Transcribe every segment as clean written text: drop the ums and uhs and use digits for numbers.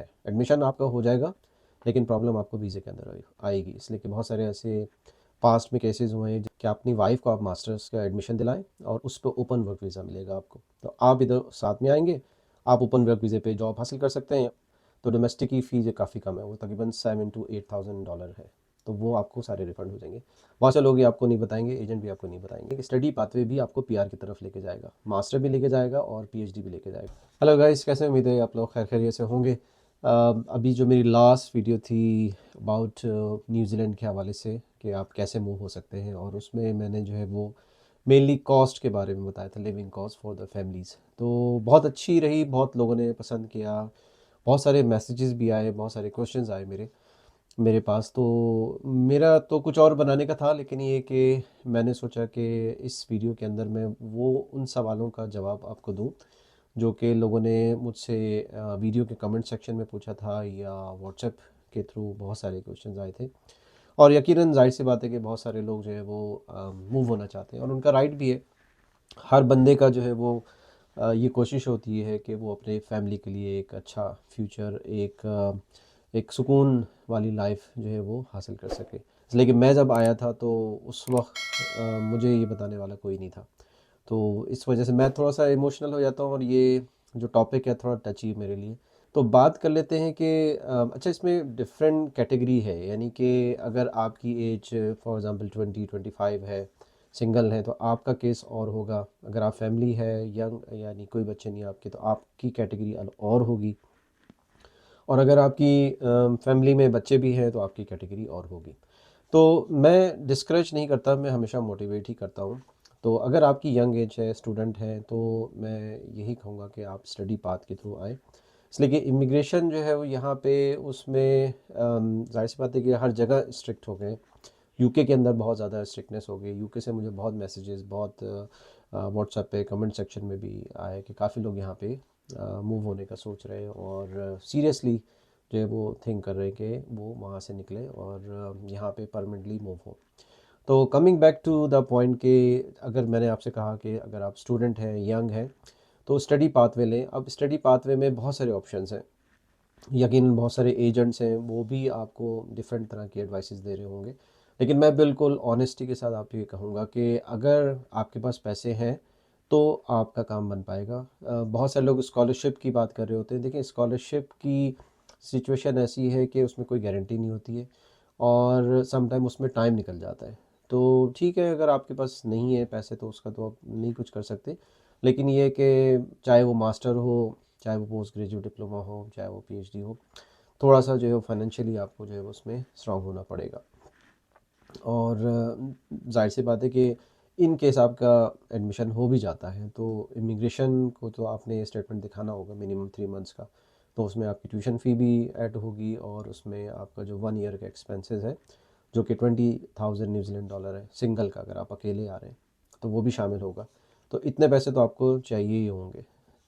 है। एडमिशन आपका हो जाएगा, लेकिन प्रॉब्लम आपको वीज़े के अंदर आएगी, इसलिए कि बहुत सारे ऐसे पास्ट में केसेस हुए हैं कि अपनी वाइफ को आप मास्टर्स का एडमिशन दिलाएं और उस पर ओपन वर्क वीज़ा मिलेगा आपको। तो आप इधर साथ में आएंगे, आप ओपन वर्क वीज़े पे जॉब हासिल कर सकते हैं। तो डोमेस्टिक की फ़ीस काफ़ी कम है, वो तकरीबन $7,000 to $8,000 है। तो वो आपको सारे रिफंड हो जाएंगे। बहुत से लोग ये आपको नहीं बताएंगे, एजेंट भी आपको नहीं बताएंगे कि स्टडी पाथवे भी आपको पीआर की तरफ लेके जाएगा, मास्टर भी लेके जाएगा और पीएचडी भी लेके जाएगा। हेलो गाइस, कैसे, उम्मीद है आप लोग खैर खैरियत से होंगे। अभी जो मेरी लास्ट वीडियो थी अबाउट न्यूजीलैंड के हवाले से कि आप कैसे मूव हो सकते हैं, और उसमें मैंने जो है वो मेनली कॉस्ट के बारे में बताया था, living cost for the families. तो बहुत अच्छी रही, बहुत लोगों ने पसंद किया, बहुत सारे मैसेजेस भी आए, बहुत सारे क्वेश्चंस आए मेरे मेरे पास। तो मेरा तो कुछ और बनाने का था, लेकिन ये कि मैंने सोचा कि इस वीडियो के अंदर मैं वो उन सवालों का जवाब आपको दूं जो कि लोगों ने मुझसे वीडियो के कमेंट सेक्शन में पूछा था, या व्हाट्सएप के थ्रू बहुत सारे क्वेश्चंस आए थे। और यकीनन जाहिर सी बात है कि बहुत सारे लोग जो है वो मूव होना चाहते हैं, और उनका राइट भी है। हर बंदे का जो है वो ये कोशिश होती है कि वो अपने फैमिली के लिए एक अच्छा फ्यूचर, एक सुकून वाली लाइफ जो है वो हासिल कर सके। इसलिए कि मैं जब आया था तो उस वक्त मुझे ये बताने वाला कोई नहीं था। तो इस वजह से मैं थोड़ा सा इमोशनल हो जाता हूँ, और ये जो टॉपिक है थोड़ा टची है मेरे लिए। तो बात कर लेते हैं कि अच्छा, इसमें डिफरेंट कैटेगरी है, यानी कि अगर आपकी एज फॉर एग्ज़ाम्पल 20-25 है, सिंगल है, तो आपका केस और होगा। अगर आप फैमिली है, यंग, यानी कोई बच्चे नहीं आपके, तो आपकी कैटेगरी और होगी। और अगर आपकी फैमिली में बच्चे भी हैं तो आपकी कैटेगरी और होगी। तो मैं डिस्करेज नहीं करता, मैं हमेशा मोटिवेट ही करता हूँ। तो अगर आपकी यंग एज है, स्टूडेंट हैं, तो मैं यही कहूँगा कि आप स्टडी पाथ के थ्रू आए। इसलिए कि इमिग्रेशन जो है वो यहाँ पे उसमें जाहिर सी बात है कि हर जगह स्ट्रिक्ट हो गए। यूके के अंदर बहुत ज़्यादा स्ट्रिक्टनेस हो गई। यूके से मुझे बहुत मैसेजेस, बहुत व्हाट्सएप पे कमेंट सेक्शन में भी आए कि काफ़ी लोग यहाँ पे मूव होने का सोच रहे हैं, और सीरियसली जो है वो थिंक कर रहे हैं कि वो वहाँ से निकले और यहाँ पे परमानेंटली मूव हो। तो coming back to the point कि अगर मैंने आपसे कहा कि अगर आप स्टूडेंट हैं, यंग हैं, तो स्टडी पाथवे लें। अब स्टडी पाथवे में बहुत सारे ऑप्शंस हैं, यकीनन बहुत सारे एजेंट्स हैं, वो भी आपको डिफरेंट तरह की एडवाइसेस दे रहे होंगे। लेकिन मैं बिल्कुल ऑनेस्टी के साथ आपको ये कहूँगा कि अगर आपके पास पैसे हैं तो आपका काम बन पाएगा। बहुत सारे लोग स्कॉलरशिप की बात कर रहे होते हैं। देखिए, स्कॉलरशिप की सिचुएशन ऐसी है कि उसमें कोई गारंटी नहीं होती है, और सम टाइम उसमें टाइम निकल जाता है। तो ठीक है, अगर आपके पास नहीं है पैसे तो उसका तो आप नहीं कुछ कर सकते। लेकिन ये कि चाहे वो मास्टर हो, चाहे वो पोस्ट ग्रेजुएट डिप्लोमा हो, चाहे वो पीएचडी हो, थोड़ा सा जो है फाइनेंशियली आपको जो है उसमें स्ट्रांग होना पड़ेगा। और जाहिर सी बात है कि इन केस आपका एडमिशन हो भी जाता है तो इमिग्रेशन को तो आपने स्टेटमेंट दिखाना होगा मिनिमम 3 मंथ्स का। तो उसमें आपकी ट्यूशन फ़ी भी ऐड होगी, और उसमें आपका जो 1 ईयर का एक्सपेंसेस है जो कि $20,000 है सिंगल का, अगर आप अकेले आ रहे हैं तो वो भी शामिल होगा। तो इतने पैसे तो आपको चाहिए ही होंगे।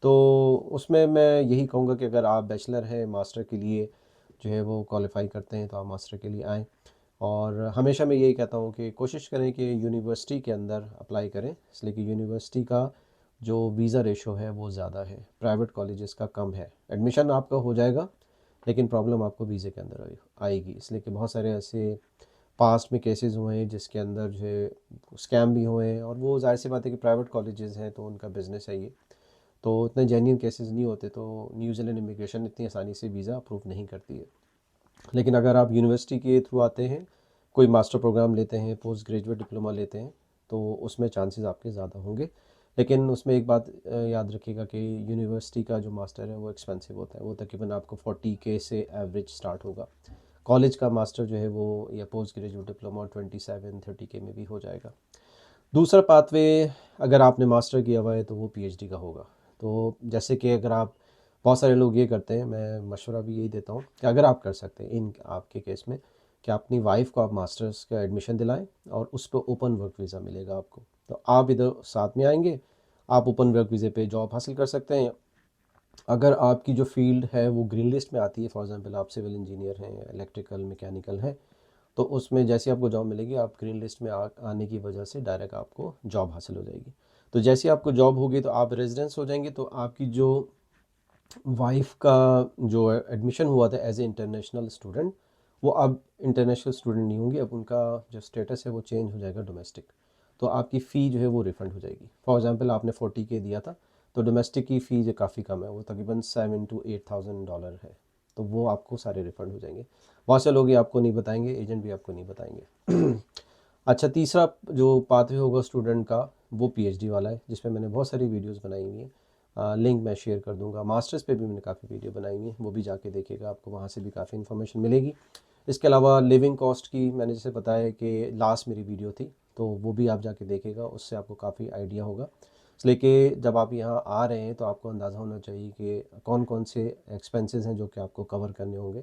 तो उसमें मैं यही कहूँगा कि अगर आप बैचलर हैं, मास्टर के लिए जो है वो क्वालिफ़ाई करते हैं, तो आप मास्टर के लिए आएँ। और हमेशा मैं यही कहता हूँ कि कोशिश करें कि यूनिवर्सिटी के अंदर अप्लाई करें, इसलिए कि यूनिवर्सिटी का जो वीज़ा रेशो है वो ज़्यादा है, प्राइवेट कॉलेजेस का कम है। एडमिशन आपका हो जाएगा, लेकिन प्रॉब्लम आपको वीज़े के अंदर आएगी, इसलिए कि बहुत सारे ऐसे पास्ट में केसेस हुए हैं जिसके अंदर जो है स्कैम भी हुए हैं। और वो जाहिर सी बात है कि प्राइवेट कॉलेजेस हैं तो उनका बिज़नेस है ये, तो इतने जेन्युइन केसेस नहीं होते। तो न्यूजीलैंड इमिग्रेशन इतनी आसानी से वीज़ा अप्रूव नहीं करती है। लेकिन अगर आप यूनिवर्सिटी के थ्रू आते हैं, कोई मास्टर प्रोग्राम लेते हैं, पोस्ट ग्रेजुएट डिप्लोमा लेते हैं, तो उसमें चांसेस आपके ज़्यादा होंगे। लेकिन उसमें एक बात याद रखिएगा कि यूनिवर्सिटी का जो मास्टर है वो एक्सपेंसिव होता है। वो तकरीबन आपको 40K से एवरेज स्टार्ट होगा। कॉलेज का मास्टर जो है वो, या पोस्ट ग्रेजुएट डिप्लोमा, 27-30K में भी हो जाएगा। दूसरा पाथवे, अगर आपने मास्टर किया हुआ है तो वो पीएचडी का होगा। तो जैसे कि अगर आप, बहुत सारे लोग ये करते हैं, मैं मशवरा भी यही देता हूँ कि अगर आप कर सकते हैं इन आपके केस में कि अपनी वाइफ को आप मास्टर्स का एडमिशन दिलाएं और उस पर ओपन वर्क वीज़ा मिलेगा आपको। तो आप इधर साथ में आएंगे, आप ओपन वर्क वीज़े पे जॉब हासिल कर सकते हैं। अगर आपकी जो फील्ड है वो ग्रीन लिस्ट में आती है, फॉर एग्जांपल आप सिविल इंजीनियर हैं, इलेक्ट्रिकल, मैकेनिकल हैं, तो उसमें जैसे आपको जॉब मिलेगी, आप ग्रीन लिस्ट में आने की वजह से डायरेक्ट आपको जॉब हासिल हो जाएगी। तो जैसे आपको जॉब होगी तो आप रेजिडेंस हो जाएंगे, तो आपकी जो वाइफ का जो एडमिशन हुआ था एज ए इंटरनेशनल स्टूडेंट, वो अब इंटरनेशनल स्टूडेंट नहीं होंगी, अब उनका जो स्टेटस है वो चेंज हो जाएगा डोमेस्टिक। तो आपकी फ़ी जो है वो रिफ़ंड हो जाएगी। फॉर एग्ज़ाम्पल आपने 40K दिया था, तो डोमेस्टिक की फ़ी जो काफ़ी कम है, वो तकरीबन $7,000 to $8,000 है। तो वो आपको सारे रिफ़ंड हो जाएंगे। बहुत से लोग ये आपको नहीं बताएंगे, एजेंट भी आपको नहीं बताएंगे। अच्छा, तीसरा जो पाथवे होगा स्टूडेंट का, वो पीएचडी वाला है, जिसमें मैंने बहुत सारी वीडियोस बनाई हुई हैं। लिंक मैं शेयर कर दूंगा। मास्टर्स पे भी मैंने काफ़ी वीडियो बनाई हुई है, वो भी जाके देखिएगा, आपको वहाँ से भी काफ़ी इन्फॉर्मेशन मिलेगी। इसके अलावा लिविंग कॉस्ट की मैंने जैसे बताया कि लास्ट मेरी वीडियो थी, तो वो भी आप जाके देखेगा, उससे आपको काफ़ी आइडिया होगा। इसलिए कि जब आप यहाँ आ रहे हैं तो आपको अंदाज़ा होना चाहिए कि कौन कौन से एक्सपेंसेस हैं जो कि आपको कवर करने होंगे,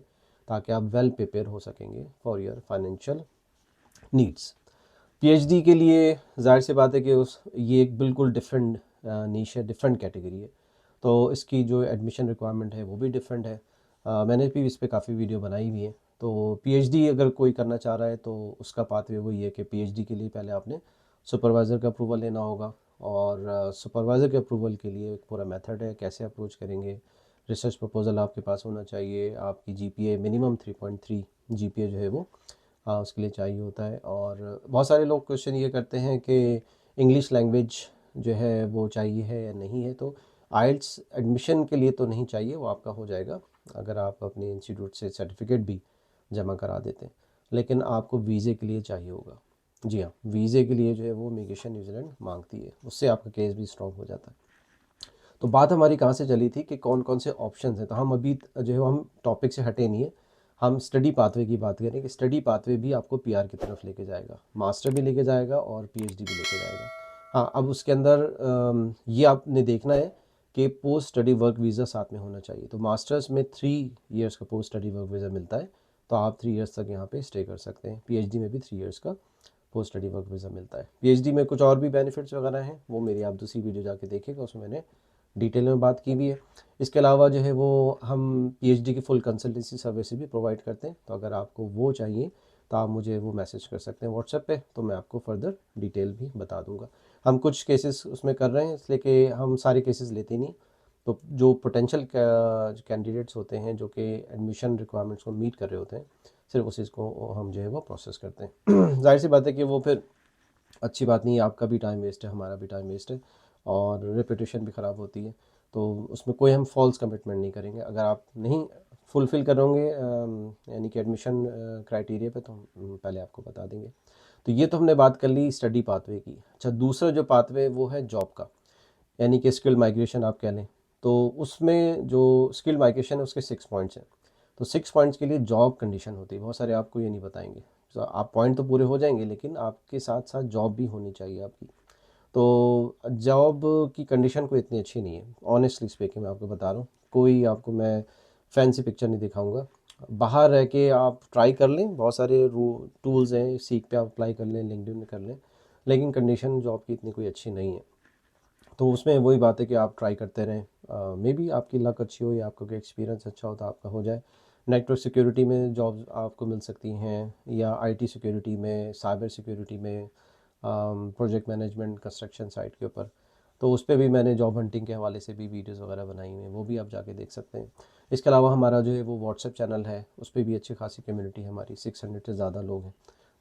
ताकि आप वेल प्रिपेयर हो सकेंगे for your financial needs. PhD के लिए ज़ाहिर सी बात है कि उस ये एक बिल्कुल डिफरेंट नीश है, डिफरेंट कैटेगरी है। तो इसकी जो एडमिशन रिक्वायरमेंट है वो भी डिफरेंट है। मैंने भी इस पे काफ़ी वीडियो बनाई हुई है। तो पीएचडी अगर कोई करना चाह रहा है तो उसका पाथवे वही है कि पीएचडी के लिए पहले आपने सुपरवाइज़र का अप्रूवल लेना होगा, और सुपरवाइज़र के अप्रूवल के लिए एक पूरा मेथड है कैसे अप्रोच करेंगे। रिसर्च प्रपोज़ल आपके पास होना चाहिए, आपकी जीपीए मिनिमम 3.3 जीपीए जो है वो उसके लिए चाहिए होता है। और बहुत सारे लोग क्वेश्चन ये करते हैं कि इंग्लिश लैंग्वेज जो है वो चाहिए है या नहीं है। तो आइल्स एडमिशन के लिए तो नहीं चाहिए, वो आपका हो जाएगा अगर आप अपने इंस्टीट्यूट से सर्टिफिकेट भी जमा करा देते हैं। लेकिन आपको वीज़े के लिए चाहिए होगा। जी हाँ, वीज़े के लिए जो है वो इमिग्रेशन न्यूजीलैंड मांगती है, उससे आपका केस भी स्ट्रॉन्ग हो जाता है। तो बात हमारी कहाँ से चली थी कि कौन कौन से ऑप्शंस हैं। तो हम अभी जो है हम टॉपिक से हटे नहीं है, हम स्टडी पाथवे की बात करें कि स्टडी पाथवे भी आपको पीआर की तरफ लेके जाएगा, मास्टर भी लेके जाएगा और पीएचडी भी लेके जाएगा। हाँ, अब उसके अंदर ये आपने देखना है कि पोस्ट स्टडी वर्क वीज़ा साथ में होना चाहिए। तो मास्टर्स में 3 इयर्स का पोस्ट स्टडी वर्क वीज़ा मिलता है, तो आप 3 इयर्स तक यहाँ पे स्टे कर सकते हैं। पीएचडी में भी 3 इयर्स का पोस्ट स्टडी वर्क वीज़ा मिलता है। पीएचडी में कुछ और भी बेनिफिट्स वगैरह हैं, वो मेरी आप दूसरी वीडियो जाके देखिएगा, उसमें मैंने डिटेल में बात की भी है। इसके अलावा जो है वो हम पीएचडी की फुल कंसल्टेंसी सर्विस भी प्रोवाइड करते हैं। तो अगर आपको वो चाहिए तो आप मुझे वो मैसेज कर सकते हैं व्हाट्सएप पे, तो मैं आपको फर्दर डिटेल भी बता दूंगा। हम कुछ केसेस उसमें कर रहे हैं, इसलिए कि हम सारे केसेस लेते नहीं। तो जो पोटेंशियल कैंडिडेट्स होते हैं जो कि एडमिशन रिक्वायरमेंट्स को मीट कर रहे होते हैं, सिर्फ उसी को हम जो है वो प्रोसेस करते हैं। जाहिर सी बात है कि वो फिर अच्छी बात नहीं है, आपका भी टाइम वेस्ट है, हमारा भी टाइम वेस्ट है, और रेपुटेशन भी ख़राब होती है। तो उसमें कोई हम फॉल्स कमिटमेंट नहीं करेंगे। अगर आप नहीं फुलफ़िल करोगे यानी कि एडमिशन क्राइटेरिया पे, तो हम पहले आपको बता देंगे। तो ये तो हमने बात कर ली स्टडी पाथवे की। अच्छा, दूसरा जो पाथवे वो है जॉब का, यानी कि स्किल माइग्रेशन आप कह लें। तो उसमें जो स्किल माइग्रेशन है उसके 6 पॉइंट्स हैं। तो 6 पॉइंट्स के लिए जॉब कंडीशन होती है, बहुत सारे आपको ये नहीं बताएंगे। तो आप पॉइंट तो पूरे हो जाएंगे, लेकिन आपके साथ साथ जॉब भी होनी चाहिए आपकी। तो जॉब की कंडीशन कोई इतनी अच्छी नहीं है, ऑनेस्टली स्पीकिंग मैं आपको बता रहा हूँ। कोई आपको मैं फैंसी पिक्चर नहीं दिखाऊंगा। बाहर रह के आप ट्राई कर लें, बहुत सारे टूल्स हैं, सीख पे आप अप्लाई कर लें, लिंक्डइन में कर लें, लेकिन कंडीशन जॉब की इतनी कोई अच्छी नहीं है। तो उसमें वही बात है कि आप ट्राई करते रहें, मे बी आपकी लक अच्छी हो या आपका कोई एक्सपीरियंस अच्छा हो तो आपका हो जाए। नेटवर्क सिक्योरिटी में जॉब्स आपको मिल सकती हैं, या आईटी सिक्योरिटी में, साइबर सिक्योरिटी में, प्रोजेक्ट मैनेजमेंट कंस्ट्रक्शन साइट के ऊपर। तो उस पर भी मैंने जॉब हंटिंग के हवाले से भी वीडियोस वगैरह बनाई हुई हैं, वो भी आप जाके देख सकते हैं। इसके अलावा हमारा जो है वो व्हाट्सएप चैनल है, उस पर भी अच्छी खासी कम्युनिटी है हमारी, 600 से ज़्यादा लोग हैं।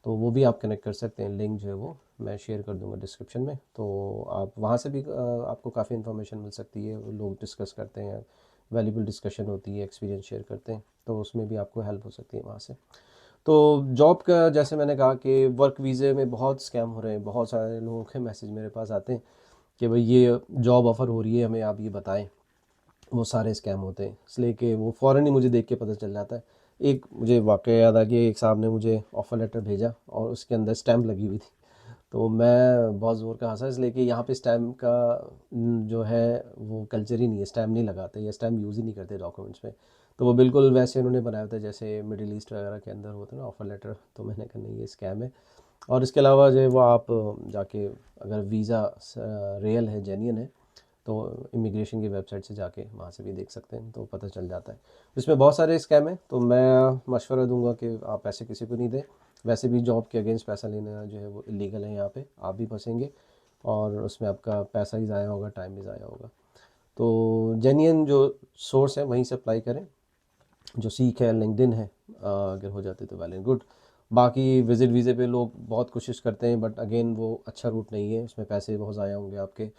तो वो भी आप कनेक्ट कर सकते हैं, लिंक जो है वो मैं शेयर कर दूंगा डिस्क्रिप्शन में। तो आप वहाँ से भी आपको काफ़ी इन्फॉर्मेशन मिल सकती है। वो लोग डिस्कस करते हैं, वैल्यूबल डिस्कशन होती है, एक्सपीरियंस शेयर करते हैं, तो उसमें भी आपको हेल्प हो सकती है वहाँ से। तो जॉब का जैसे मैंने कहा कि वर्क वीज़े में बहुत स्कैम हो रहे हैं, बहुत सारे लोगों के मैसेज मेरे पास आते हैं कि भाई ये जॉब ऑफ़र हो रही है, हमें आप ये बताएं। वो सारे स्कैम होते हैं, इसलिए कि वो फ़ौरन ही मुझे देख के पता चल जाता है। एक मुझे वाक़या याद आ गया, एक साहब ने मुझे ऑफ़र लेटर भेजा और उसके अंदर स्टैम्प लगी हुई थी। तो मैं बहुत ज़ोर का हँसा, इसलिए कि यहाँ पे स्टैम्प का जो है वो कल्चर ही नहीं है, स्टैम्प नहीं लगाते या स्टैम्प यूज़ ही नहीं करते डॉक्यूमेंट्स में। तो वो बिल्कुल वैसे उन्होंने बनाया था जैसे मिडिल ईस्ट वगैरह के अंदर होते हैं ना ऑफ़र लेटर। तो मैंने कहा नहीं, ये स्कैम है। और इसके अलावा जो है वो आप जाके अगर वीज़ा रियल है, जेन्युइन है, तो इमिग्रेशन की वेबसाइट से जाके वहाँ से भी देख सकते हैं, तो पता चल जाता है। इसमें बहुत सारे स्कैम हैं, तो मैं मशवरा दूंगा कि आप पैसे किसी को नहीं दें। वैसे भी जॉब के अगेंस्ट पैसा लेना जो है वो इलीगल है, यहाँ पे आप भी फंसेंगे और उसमें आपका पैसा ही ज़ाया होगा, टाइम भी ज़ाया होगा। तो जेन्युइन जो सोर्स है वहीं से अप्लाई करें। जो सीख है, लिंक्डइन है, अगर हो जाते तो वेल एंड गुड। बाकी विजिट वीज़े पे लोग बहुत कोशिश करते हैं, बट अगेन वो अच्छा रूट नहीं है, उसमें पैसे बहुत ज़ाया होंगे आपके।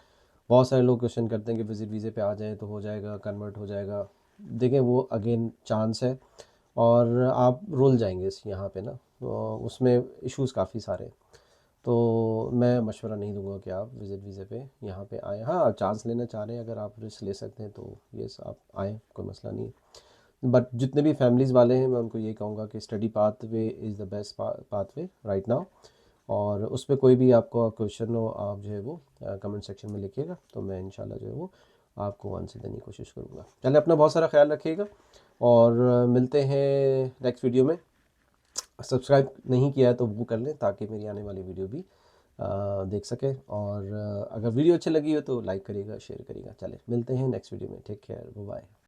बहुत सारे लोग क्वेश्चन करते हैं कि विजिट वीज़े पे आ जाए तो हो जाएगा, कन्वर्ट हो जाएगा। देखें, वो अगेन चांस है, और आप रुल जाएंगे इस यहाँ पे ना, तो उसमें इश्यूज़ काफ़ी सारे हैं। तो मैं मशवरा नहीं दूंगा कि आप विज़िट वीज़े पे यहाँ पे आएँ। हाँ, चांस लेना चाह रहे हैं, अगर आप रिस्क ले सकते हैं तो यस आप आएँ, कोई मसला नहीं है। बट जितने भी फैमिलीज़ वाले हैं, मैं उनको ये कहूँगा कि study pathway is the best pathway right now. और उस पे कोई भी आपको क्वेश्चन हो, आप जो है वो कमेंट सेक्शन में लिखिएगा, तो मैं इंशाल्लाह जो है वो आपको आंसर देने की कोशिश करूँगा। चलिए, अपना बहुत सारा ख्याल रखिएगा, और मिलते हैं नेक्स्ट वीडियो में। सब्सक्राइब नहीं किया है तो वो कर लें, ताकि मेरी आने वाली वीडियो भी देख सकें। और अगर वीडियो अच्छी लगी हो तो लाइक करिएगा, शेयर करिएगा। चले, मिलते हैं नेक्स्ट वीडियो में। Take care, bye.